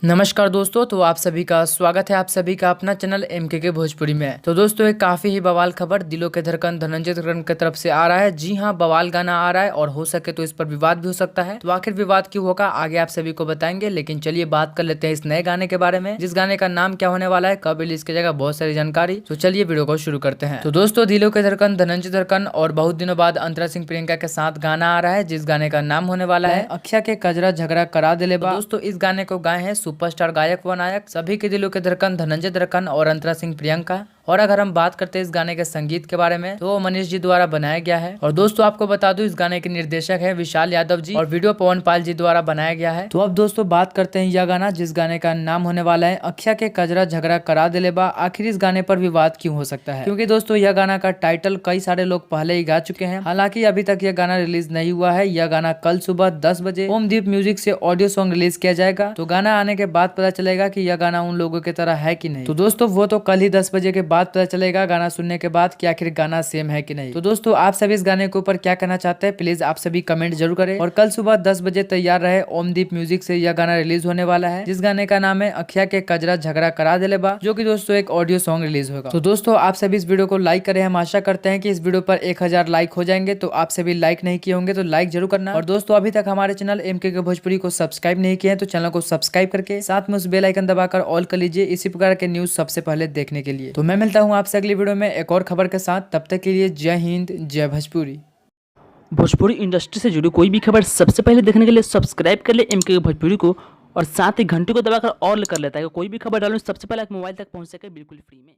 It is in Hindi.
नमस्कार दोस्तों, तो आप सभी का स्वागत है आप सभी का अपना चैनल MKK भोजपुरी में। तो दोस्तों एक काफी ही बवाल खबर दिलों के धड़कन धनंजय धड़कन की तरफ से आ रहा है। जी हां, बवाल गाना आ रहा है और हो सके तो इस पर विवाद भी हो सकता है। तो आखिर विवाद क्यों होगा आगे आप सभी को बताएंगे, लेकिन चलिए बात कर लेते हैं इस नए गाने के बारे में, जिस गाने का नाम क्या होने वाला है, कब रिलीज की जाएगा, बहुत सारी जानकारी। तो चलिए वीडियो को शुरू करते हैं। तो दोस्तों दिलों के धड़कन धनंजय धड़कन और बहुत दिनों बाद अंतरा सिंह प्रियंका के साथ गाना आ रहा है, जिस गाने का नाम होने वाला है अक्षय के कजरा झगड़ा करा दिले बा। दोस्तों इस गाने को गाए हैं सुपरस्टार गायक नायक सभी के दिलों के धड़कन धनंजय धड़कन और अंतरा सिंह प्रियंका। और अगर हम बात करते हैं इस गाने के संगीत के बारे में, तो वो मनीष जी द्वारा बनाया गया है। और दोस्तों आपको बता दूं इस गाने के निर्देशक है विशाल यादव जी और वीडियो पवन पाल जी द्वारा बनाया गया है। तो अब दोस्तों बात करते हैं यह गाना, जिस गाने का नाम होने वाला है अक्षय के कजरा झगड़ा करा दिले बा। आखिर इस गाने पर विवाद क्यों हो सकता है, क्योंकि दोस्तों यह गाना का टाइटल कई सारे लोग पहले ही गा चुके हैं। हालांकि अभी तक यह गाना रिलीज नहीं हुआ है। यह गाना कल सुबह 10 बजे ओमदीप म्यूजिक से ऑडियो सॉन्ग रिलीज किया जाएगा। तो गाना आने के बाद पता चलेगा कि यह गाना उन लोगों की तरह है कि नहीं। तो दोस्तों वो तो कल ही 10 बजे के बाद पता चलेगा, गाना सुनने के बाद, कि आखिर गाना सेम है कि नहीं। तो दोस्तों आप सभी इस गाने के ऊपर क्या कहना चाहते हैं, प्लीज आप सभी कमेंट जरूर करें। और कल सुबह 10 बजे तैयार रहे, ओमदीप म्यूजिक से यह गाना रिलीज होने वाला है, जिस गाने का नाम है अक्षय के कजरा झगड़ा करा दिले बा, जो कि दोस्तों एक ऑडियो सॉन्ग रिलीज होगा। तो दोस्तों आप सभी इस वीडियो को लाइक करें। हम आशा करते हैं कि इस वीडियो पर 1000 लाइक हो जाएंगे। तो आप सभी लाइक नहीं किए होंगे तो लाइक जरूर करना। और दोस्तों अभी तक हमारे चैनल MKK भोजपुरी को सब्सक्राइब नहीं किए हैं तो चैनल को सब्सक्राइब करके साथ में उस बेल आइकन दबाकर ऑल कर लीजिए, इसी प्रकार के न्यूज सबसे पहले देखने के लिए। तो मैं मिलता हूँ आपसे अगली वीडियो में एक और खबर के साथ। तब तक के लिए जय हिंद, जय भोजपुरी। भोजपुरी इंडस्ट्री से जुड़ी कोई भी खबर सबसे पहले देखने के लिए सब्सक्राइब कर ले MKK भोजपुरी को और साथ ही घंटी को दबाकर ऑल कर लेता है। कोई भी खबर डालूं सबसे पहले मोबाइल तक पहुंच सके बिल्कुल फ्री में।